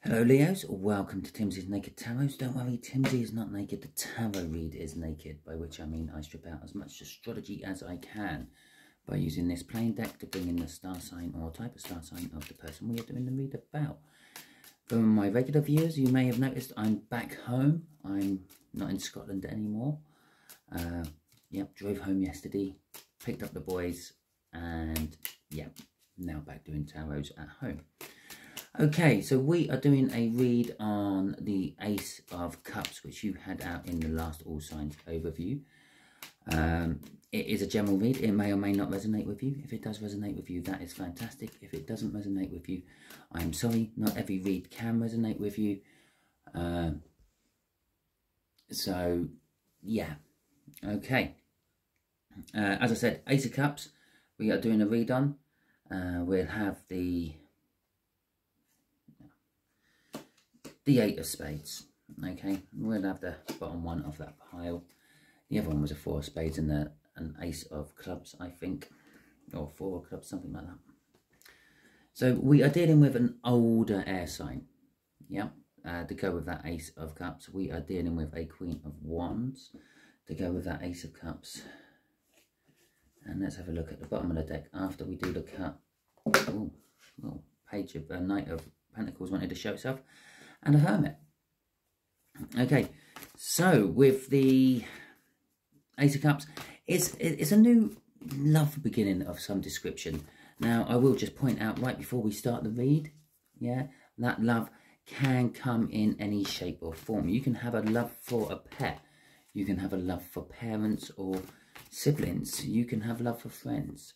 Hello Leos, welcome to Timsy's Naked Tarot. Don't worry, Timsy is not naked, the tarot read is naked, by which I mean I strip out as much astrology as I can by using this plain deck to bring in the star sign or type of star sign of the person we are doing the read about. For my regular viewers, you may have noticed I'm back home. I'm not in Scotland anymore. Drove home yesterday, picked up the boys, and now back doing tarots at home. Okay, so we are doing a read on the Ace of Cups, which you had out in the last All Signs overview. It is a general read. It may or may not resonate with you. If it does resonate with you, that is fantastic. If it doesn't resonate with you, I'm sorry. Not every read can resonate with you. Okay. As I said, Ace of Cups, we are doing a read on. We'll have the Eight of Spades. Okay, we'll have the bottom one of that pile. The other one was a Four of Spades and an Ace of Clubs, I think, or Four of Clubs, something like that. So we are dealing with an older air sign. To go with that Ace of Cups, we are dealing with a Queen of Wands to go with that Ace of Cups. And let's have a look at the bottom of the deck after we do the cut. Oh, page of Knight of Pentacles wanted to show itself. And a Hermit. Okay, so with the Ace of Cups, it's a new love beginning of some description. Now, I will just point out right before we start the read, that love can come in any shape or form. You can have a love for a pet. You can have a love for parents or siblings. You can have love for friends.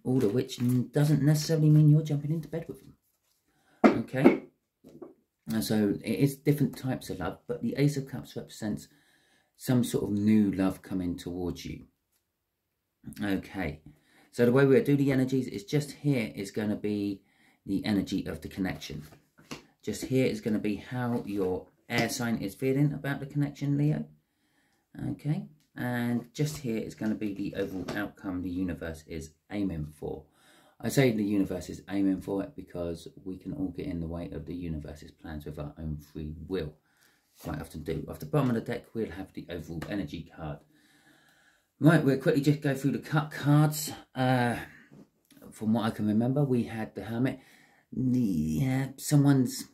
All of which doesn't necessarily mean you're jumping into bed with them. Okay? So it is different types of love, but the Ace of Cups represents some sort of new love coming towards you. Okay, so the way we do the energies is just here is going to be the energy of the connection. Just here is going to be how your air sign is feeling about the connection, Leo. Okay, and just here is going to be the overall outcome the universe is aiming for. I say the universe is aiming for it because we can all get in the way of the universe's plans with our own free will. Quite often do. Off the bottom of the deck, we'll have the overall energy card. Right, we'll quickly just go through the cut cards. From what I can remember, we had the Hermit. Someone's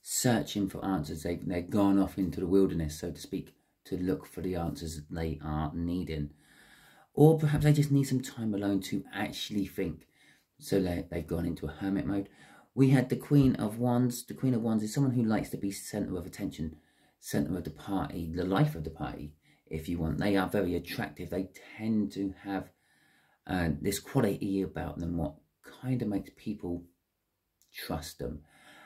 searching for answers. They've gone off into the wilderness, so to speak, to look for the answers they are needing. Or perhaps they just need some time alone to actually think. So they've gone into a hermit mode. We had the Queen of Wands. The Queen of Wands is someone who likes to be centre of attention, centre of the party, the life of the party, if you want. They are very attractive. They tend to have this quality about them, what kind of makes people trust them.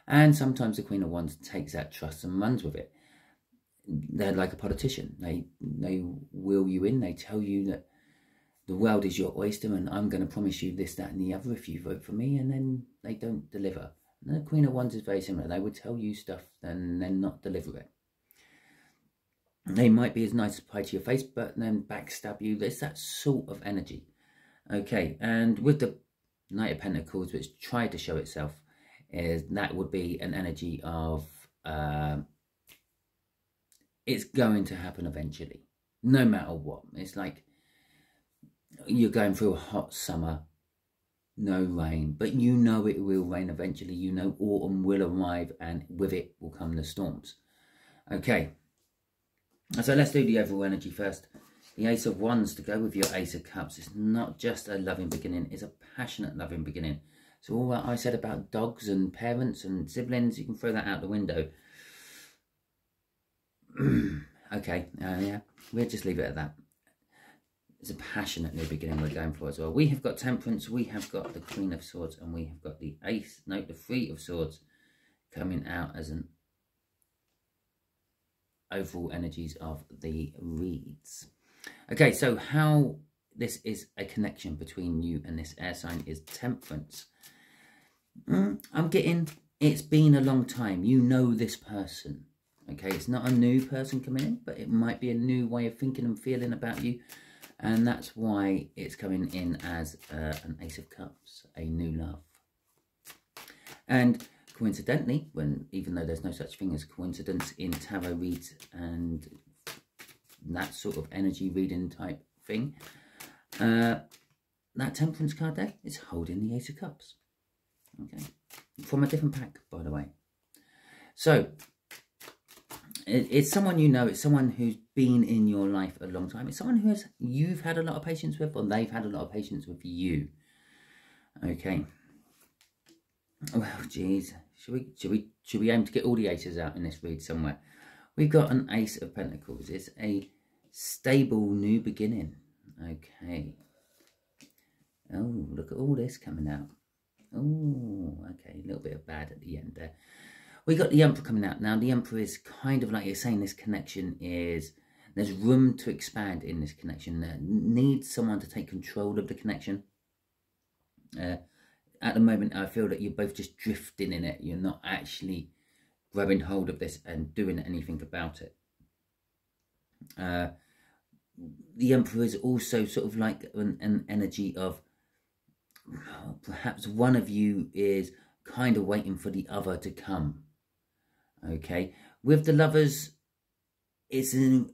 And sometimes the Queen of Wands takes that trust and runs with it. They're like a politician. They will you in. They tell you that the world is your oyster and I'm going to promise you this, that and the other if you vote for me, and then they don't deliver. And the Queen of Wands is very similar. They would tell you stuff and then not deliver it. They might be as nice as pie to your face, but then backstab you. There's that sort of energy. Okay, and with the Knight of Pentacles, which tried to show itself, is that would be an energy of it's going to happen eventually, no matter what. It's like you're going through a hot summer, no rain, but you know it will rain eventually. You know autumn will arrive and with it will come the storms. Okay, so let's do the overall energy first. The Ace of Wands to go with your Ace of Cups. It's not just a loving beginning, it's a passionate loving beginning. So all that I said about dogs and parents and siblings, you can throw that out the window. Okay, we'll just leave it at that. It's a passionate new beginning we're going for as well. We have got Temperance, we have got the Queen of Swords, and we have got the the Three of Swords coming out as an overall energies of the reads. Okay, so how this is a connection between you and this air sign is Temperance. I'm getting, it's been a long time. You know this person. Okay, it's not a new person coming in, but it might be a new way of thinking and feeling about you. And that's why it's coming in as an Ace of Cups, a new love. And coincidentally, even though there's no such thing as coincidence in tarot reads and that sort of energy reading type thing, that Temperance card there is holding the Ace of Cups. Okay, from a different pack, by the way. So it's someone you know. It's someone who's been in your life a long time. It's someone you've had a lot of patience with, or they've had a lot of patience with you. Okay. Well, geez, should we aim to get all the aces out in this read somewhere? We've got an Ace of Pentacles. It's a stable new beginning. Okay. Oh, look at all this coming out. Oh, okay, a little bit of bad at the end there. We got the Emperor coming out. Now, the Emperor is kind of like you're saying, this connection is, there's room to expand in this connection. There needs someone to take control of the connection. At the moment, I feel that you're both just drifting in it. You're not actually grabbing hold of this and doing anything about it. The Emperor is also sort of like an energy of, perhaps one of you is kind of waiting for the other to come. Okay, with the Lovers, it's the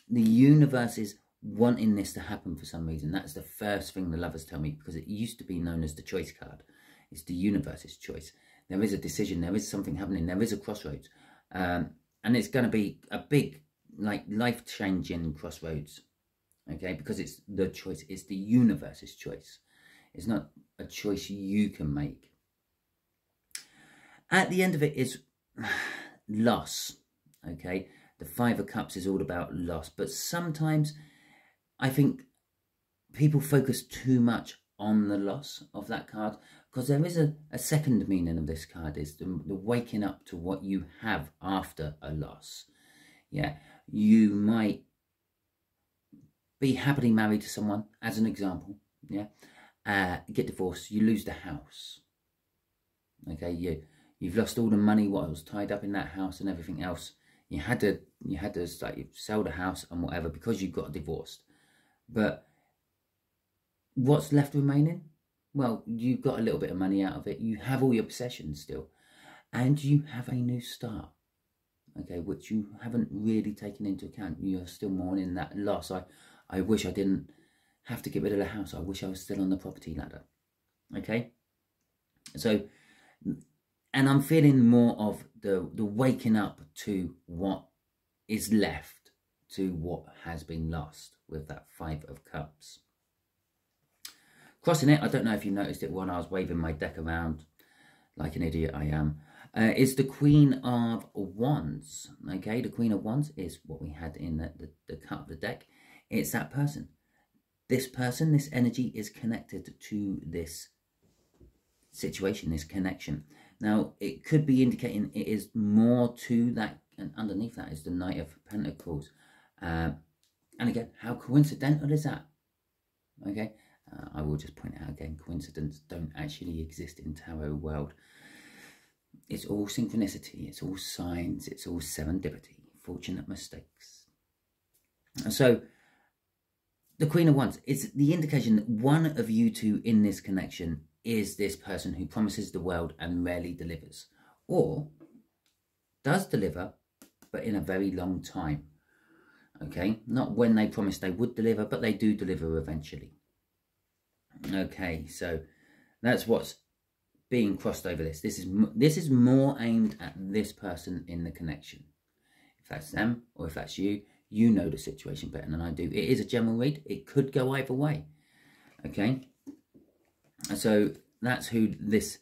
universe is wanting this to happen for some reason. That's the first thing the Lovers tell me, because it used to be known as the Choice card. It's the universe's choice. There is a decision, there is something happening, there is a crossroads, and it's going to be a big, like, life-changing crossroads. Okay, because it's the choice, it's the universe's choice. It's not a choice you can make. At the end of it is loss. Okay, the Five of Cups is all about loss, but sometimes I think people focus too much on the loss of that card, because there is a second meaning of this card, is the waking up to what you have after a loss. Yeah, you might be happily married to someone, as an example. Yeah, get divorced, you lose the house. Okay, you've lost all the money, what was tied up in that house and everything else. You had to like, sell the house and whatever because you got divorced. But what's left remaining? Well, you got a little bit of money out of it. You have all your possessions still, and you have a new start. Okay, which you haven't really taken into account. You're still mourning that loss. I wish I didn't have to get rid of the house. I wish I was still on the property ladder. Okay, so, and I'm feeling more of the waking up to what is left, to what has been lost with that Five of Cups. Crossing it, I don't know if you noticed it when I was waving my deck around like an idiot I am, is the Queen of Wands. Okay, the Queen of Wands is what we had in the cut of the deck. It's that person. This person, this energy is connected to this situation, this connection. Now, it could be indicating it is more to that, and underneath that is the Knight of Pentacles. And again, how coincidental is that? Okay, I will just point out again, coincidence don't actually exist in tarot world. It's all synchronicity, it's all signs, it's all serendipity, fortunate mistakes. So, the Queen of Wands is the indication that one of you two in this connection is this person who promises the world and rarely delivers, or does deliver, but in a very long time. Okay, not when they promised they would deliver, but they do deliver eventually. Okay, so that's what's being crossed over this. This is more aimed at this person in the connection. If that's them or if that's you, you know the situation better than I do. It is a general read. It could go either way. Okay, so that's who this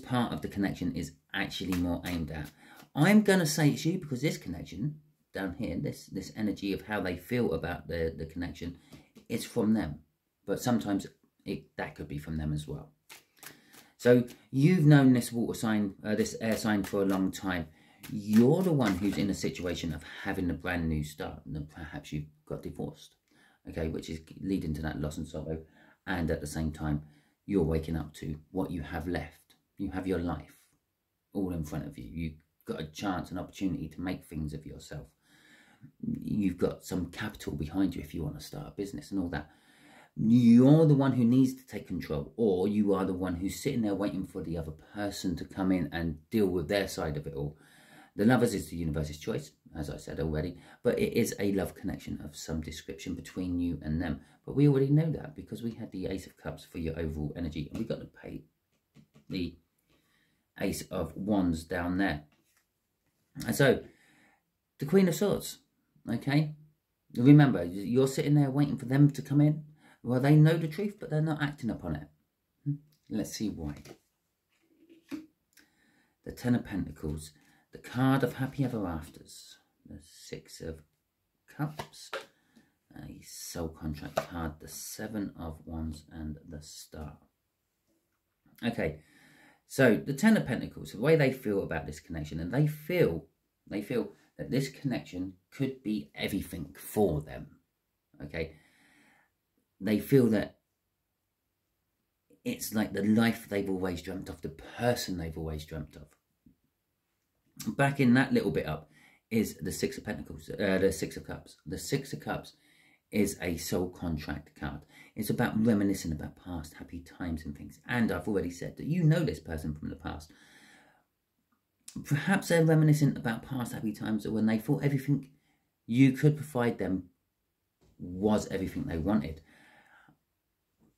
part of the connection is actually more aimed at. I'm going to say it's you, because this connection down here, this energy of how they feel about the connection, it's from them. But sometimes that could be from them as well. So you've known this water sign, this air sign for a long time. You're the one who's in a situation of having a brand new start. And perhaps you've got divorced, okay, which is leading to that loss and sorrow. And at the same time, you're waking up to what you have left. You have your life all in front of you. You've got a chance, an opportunity to make things of yourself. You've got some capital behind you if you want to start a business and all that. You're the one who needs to take control, or you are the one who's sitting there waiting for the other person to come in and deal with their side of it all. The Lovers is the universe's choice, as I said already, but it is a love connection of some description between you and them. But we already know that because we had the Ace of Cups for your overall energy, and we got the Ace of Wands down there. And so, the Queen of Swords, okay? Remember, you're sitting there waiting for them to come in. Well, they know the truth, but they're not acting upon it. Let's see why. The Ten of Pentacles, the card of Happy Ever Afters, the Six of Cups, a soul contract card, the Seven of Wands, and the Star. Okay, so the Ten of Pentacles, the way they feel about this connection, and they feel that this connection could be everything for them. Okay, they feel that it's like the life they've always dreamt of, the person they've always dreamt of. Backing that little bit up is the Six of Pentacles, the Six of Cups. The Six of Cups is a soul contract card. It's about reminiscing about past happy times and things. And I've already said that you know this person from the past. Perhaps they're reminiscent about past happy times when they thought everything you could provide them was everything they wanted.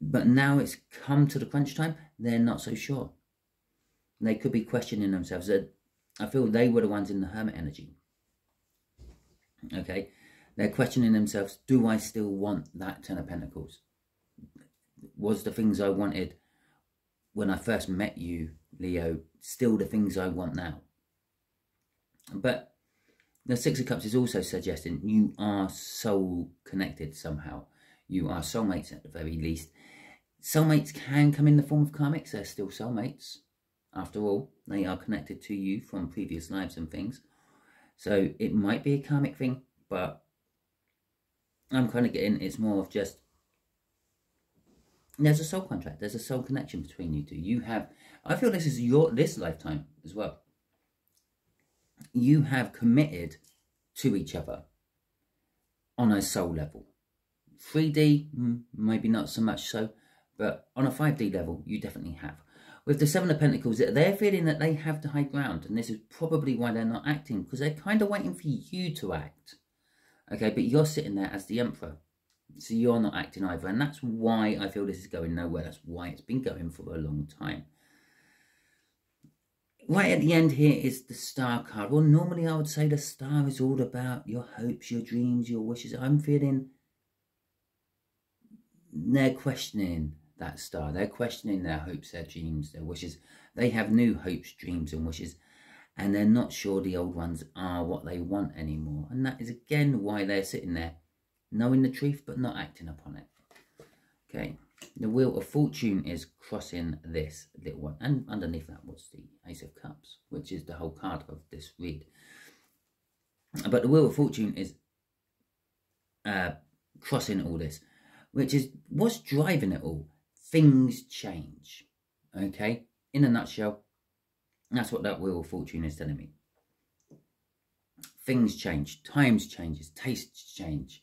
But now it's come to the crunch time, they're not so sure. They could be questioning themselves. I feel they were the ones in the Hermit energy. Okay, they're questioning themselves, do I still want that Ten of Pentacles? Was the things I wanted when I first met you, Leo, still the things I want now? But the Six of Cups is also suggesting you are soul connected somehow. You are soulmates at the very least. Soulmates can come in the form of karmics. They're still soulmates. After all, they are connected to you from previous lives and things. So it might be a karmic thing, but I'm kind of getting it's more of just there's a soul contract. There's a soul connection between you two. You have, I feel this is this lifetime as well. You have committed to each other on a soul level. 3D, maybe not so much so, but on a 5D level, you definitely have. With the Seven of Pentacles, they're feeling that they have the high ground, and this is probably why they're not acting, because they're kind of waiting for you to act. Okay, but you're sitting there as the Emperor, so you're not acting either, and that's why I feel this is going nowhere. That's why it's been going for a long time. Right at the end here is the Star card. Well, normally I would say the Star is all about your hopes, your dreams, your wishes. I'm feeling they're questioning that Star. They're questioning their hopes, their dreams, their wishes. They have new hopes, dreams and wishes, and they're not sure the old ones are what they want anymore. And that is again why they're sitting there knowing the truth but not acting upon it. Okay, the Wheel of Fortune is crossing this little one, and underneath that was the Ace of Cups, which is the whole card of this read. But the Wheel of Fortune is crossing all this, which is what's driving it all. Things change. Okay, in a nutshell, that's what that Wheel of Fortune is telling me. Things change, times changes, tastes change.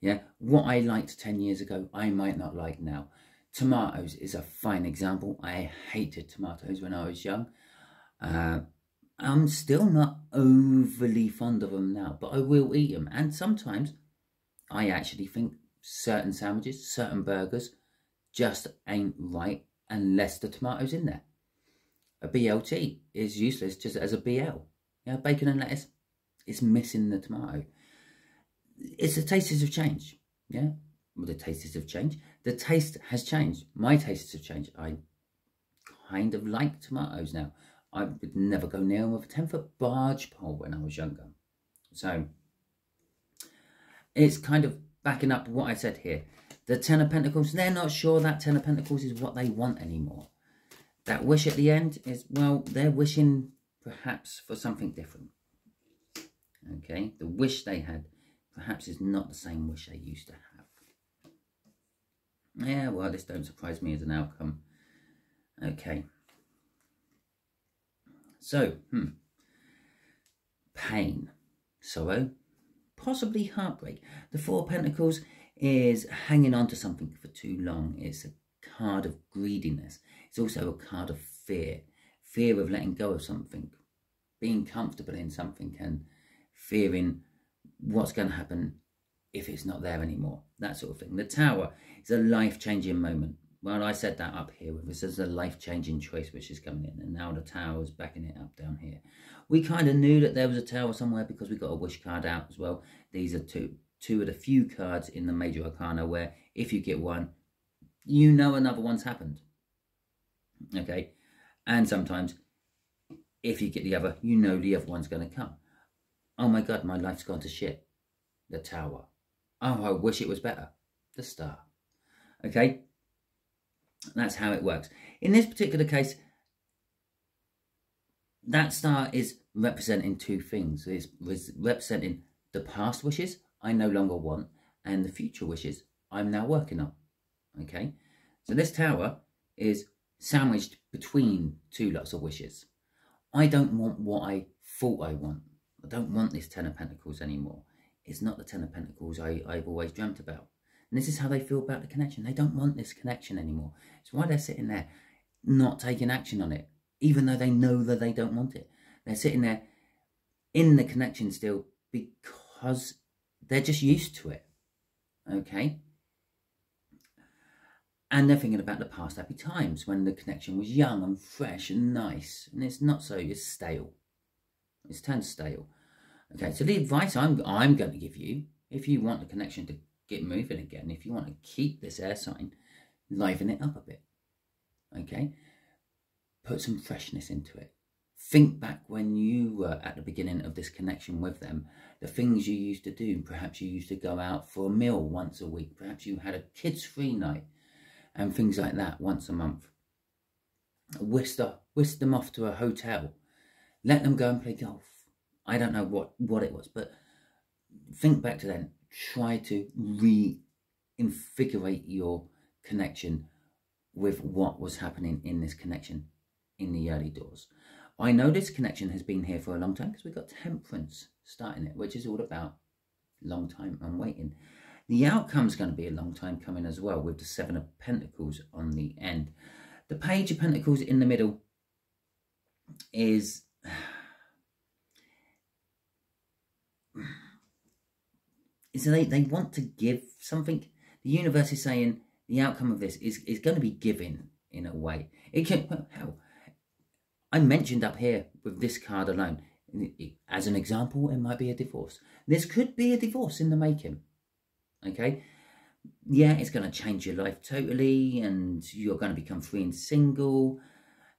Yeah, what I liked 10 years ago, I might not like now. Tomatoes is a fine example. I hated tomatoes when I was young. I'm still not overly fond of them now, but I will eat them. And sometimes I actually think certain sandwiches, certain burgers just ain't right unless the tomato's in there. A BLT is useless just as a BL. Yeah, bacon and lettuce, it's missing the tomato. It's the tastes of change. Yeah, well, the tastes of change. The taste has changed. My tastes have changed. I kind of like tomatoes now. I would never go near them with a 10-foot barge pole when I was younger. So it's kind of backing up what I said here. The Ten of Pentacles, they're not sure that Ten of Pentacles is what they want anymore. That wish at the end is, well, they're wishing perhaps for something different. Okay, the wish they had perhaps is not the same wish they used to have. Yeah, well, this don't surprise me as an outcome. Okay. So, pain, sorrow, possibly heartbreak. The Four of Pentacles is hanging on to something for too long. It's a card of greediness. It's also a card of fear. Fear of letting go of something. Being comfortable in something and fearing what's going to happen if it's not there anymore. That sort of thing. The Tower is a life-changing moment. Well, I said that up here. This is a life-changing choice which is coming in. And now the Tower is backing it up down here. We kind of knew that there was a Tower somewhere because we got a wish card out as well. These are two of the few cards in the Major Arcana where if you get one, you know another one's happened. Okay? And sometimes, if you get the other, you know the other one's going to come. Oh my God, my life's gone to shit. The Tower. Oh, I wish it was better. The Star. Okay? That's how it works. In this particular case, that Star is representing two things. It's representing the past wishes I no longer want and the future wishes I'm now working on. Okay? So this Tower is sandwiched between two lots of wishes. I don't want what I thought I want. I don't want this Ten of Pentacles anymore. It's not the Ten of Pentacles I've always dreamt about. And this is how they feel about the connection. They don't want this connection anymore. It's why they're sitting there not taking action on it, even though they know that they don't want it. They're sitting there in the connection still because they're just used to it. Okay? And they're thinking about the past happy times when the connection was young and fresh and nice. And it's not so, it's stale. It's turned stale. Okay, so the advice I'm going to give you, if you want the connection to get moving again, if you want to keep this air sign, liven it up a bit. Okay? Put some freshness into it. Think back when you were at the beginning of this connection with them, the things you used to do. Perhaps you used to go out for a meal once a week. Perhaps you had a kids-free night. And things like that once a month. Whisk them off to a hotel. Let them go and play golf. I don't know what it was, but think back to then. Try to reinvigorate your connection with what was happening in this connection in the early doors. I know this connection has been here for a long time because we've got Temperance starting it, which is all about long time and waiting. The outcome's going to be a long time coming as well with the Seven of Pentacles on the end. The Page of Pentacles in the middle is... So they want to give something. The universe is saying the outcome of this is going to be given in a way. It can... Well, hell, I mentioned up here with this card alone, as an example, it might be a divorce. This could be a divorce in the making. Okay, yeah, it's going to change your life totally, and you're going to become free and single.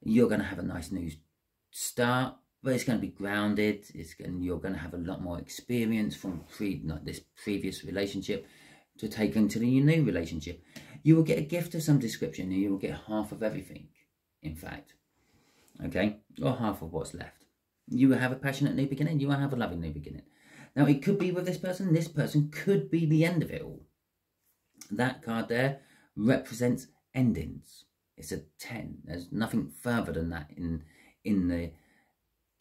You're going to have a nice new start, but it's going to be grounded. You're going to have a lot more experience from this previous relationship to take into the new relationship. You will get a gift of some description, and you will get half of everything, in fact. Okay, or half of what's left. You will have a passionate new beginning. You will have a loving new beginning. Now, it could be with this person. This person could be the end of it all. That card there represents endings. It's a 10. There's nothing further than that in the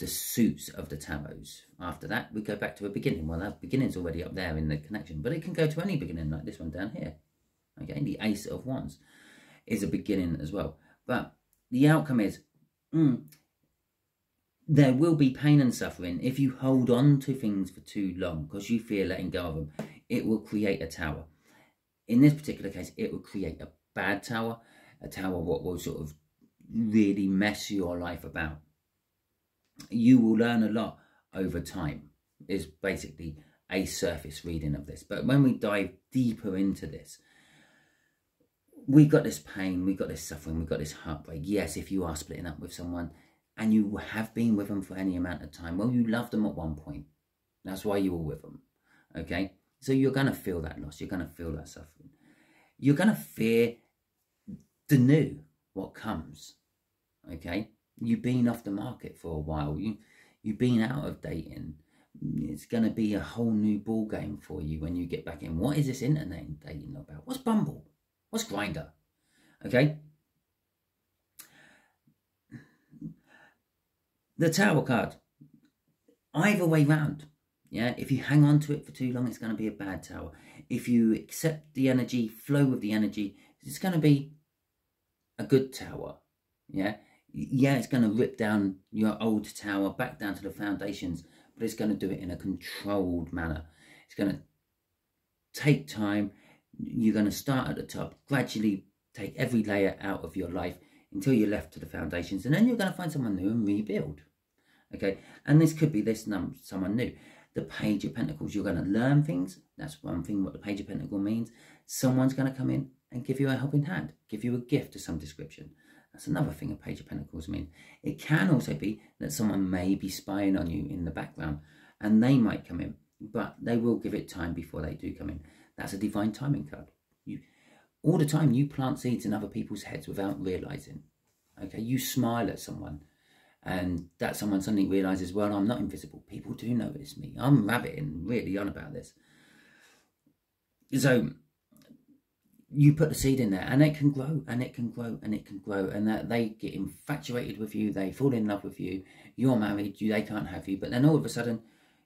suits of the tarots. After that, we go back to a beginning. Well, that beginning's already up there in the connection, but it can go to any beginning, like this one down here. Okay, the Ace of Wands is a beginning as well. But the outcome is... there will be pain and suffering if you hold on to things for too long because you fear letting go of them. It will create a tower. In this particular case, it will create a bad tower, a tower what will sort of really mess your life about. You will learn a lot over time, is basically a surface reading of this. But when we dive deeper into this, we've got this pain, we've got this suffering, we've got this heartbreak. Yes, if you are splitting up with someone, and you have been with them for any amount of time, well, you loved them at one point. That's why you were with them, okay? So you're going to feel that loss. You're going to feel that suffering. You're going to fear the new, what comes, okay? You've been off the market for a while. You've been out of dating. It's going to be a whole new ball game for you when you get back in. What is this internet dating about? What's Bumble? What's Grindr? Okay? The Tower card, either way round, Yeah, if you hang on to it for too long, it's going to be a bad tower. If you accept the energy, flow with the energy, it's going to be a good tower. Yeah, it's going to rip down your old tower back down to the foundations, but it's going to do it in a controlled manner. It's going to take time. You're going to start at the top, gradually take every layer out of your life until you're left to the foundations, and then you're going to find someone new and rebuild. Okay, and this could be someone new. The Page of Pentacles, you're going to learn things. That's one thing what the Page of Pentacles means. Someone's going to come in and give you a helping hand, give you a gift of some description. That's another thing a Page of Pentacles means. It can also be that someone may be spying on you in the background, and they might come in, but they will give it time before they do come in. That's a divine timing card. All the time you plant seeds in other people's heads without realising. Okay, you smile at someone, and that someone suddenly realises, well, I'm not invisible. People do notice me. I'm rabbiting really on about this. So you put the seed in there, and it can grow, and it can grow, and it can grow, and that they get infatuated with you. They fall in love with you. You're married. They can't have you. But then all of a sudden,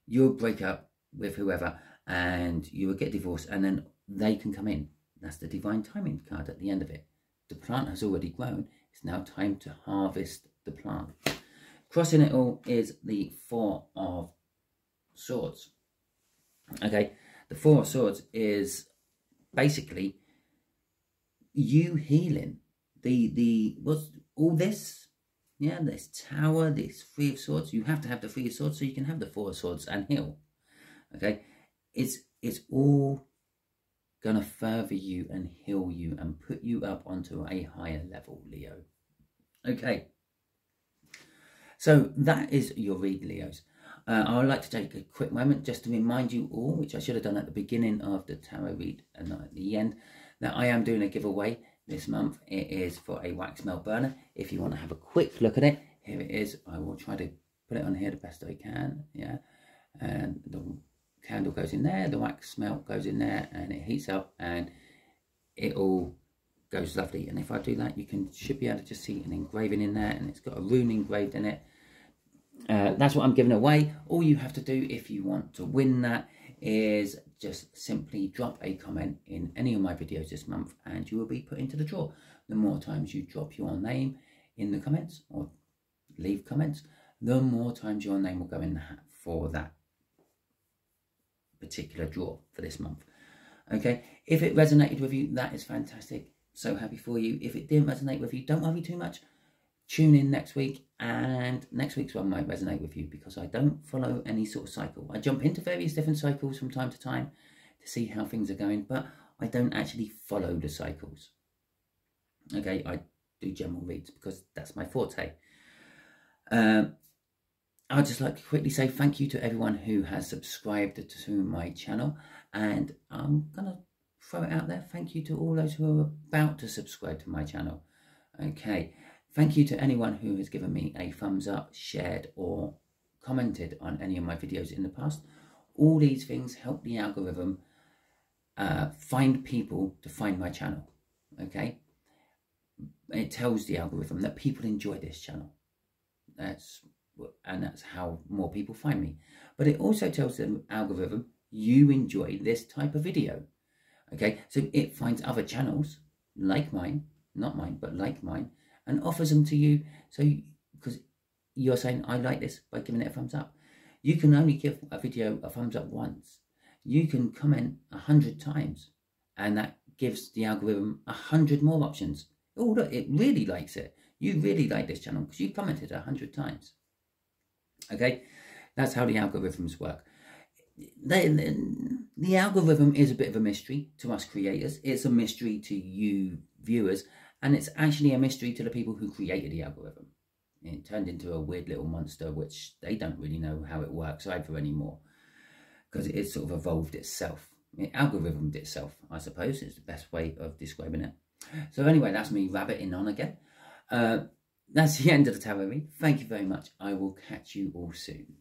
you'll break up with whoever, and you will get divorced, and then they can come in. That's the divine timing card at the end of it. The plant has already grown. It's now time to harvest the plant. Crossing it all is the Four of Swords. Okay, the Four of Swords is basically you healing. What's all this? Yeah, this tower, this Three of Swords. You have to have the Three of Swords so you can have the Four of Swords and heal. Okay, it's all going to further you and heal you and put you up onto a higher level, Leo. Okay, so that is your read, Leos. I would like to take a quick moment just to remind you all, which I should have done at the beginning of the tarot read and not at the end, that I am doing a giveaway this month. It is for a wax melt burner. If you want to have a quick look at it, here it is. I will try to put it on here the best I can. Yeah, and the candle goes in there, the wax melt goes in there, and it heats up, and it all goes lovely. And if I do that, you should be able to just see an engraving in there, and it's got a rune engraved in it. That's what I'm giving away. All you have to do if you want to win that is just simply drop a comment in any of my videos this month, and you will be put into the draw. The more times you drop your name in the comments or leave comments, the more times your name will go in the hat for that particular draw for this month. Okay, if it resonated with you, that is fantastic. So happy for you. If it didn't resonate with you, don't worry too much. Tune in next week, and next week's one might resonate with you because I don't follow any sort of cycle. I jump into various different cycles from time to time to see how things are going, but I don't actually follow the cycles. Okay, I do general reads because that's my forte. I'd just like to quickly say thank you to everyone who has subscribed to my channel, and I'm going to throw it out there. Thank you to all those who are about to subscribe to my channel. Okay, thank you to anyone who has given me a thumbs up, shared or commented on any of my videos in the past. All these things help the algorithm find people to find my channel. Okay, it tells the algorithm that people enjoy this channel. That's how more people find me. But it also tells the algorithm you enjoy this type of video. Okay, so it finds other channels like mine, not mine, but like mine, and offers them to you. So because you're saying I like this by giving it a thumbs up. You can only give a video a thumbs up once. You can comment 100 times, and that gives the algorithm 100 more options. Oh, look, it really likes it. You really like this channel because you commented 100 times. Okay, that's how the algorithms work. The algorithm is a bit of a mystery to us creators. It's a mystery to you viewers, and it's actually a mystery to the people who created the algorithm. It turned into a weird little monster, which they don't really know how it works either anymore, because it sort of evolved itself. It algorithmed itself, I suppose, is the best way of describing it. So anyway, that's me rabbiting on again. That's the end of the tarot read. Thank you very much. I will catch you all soon.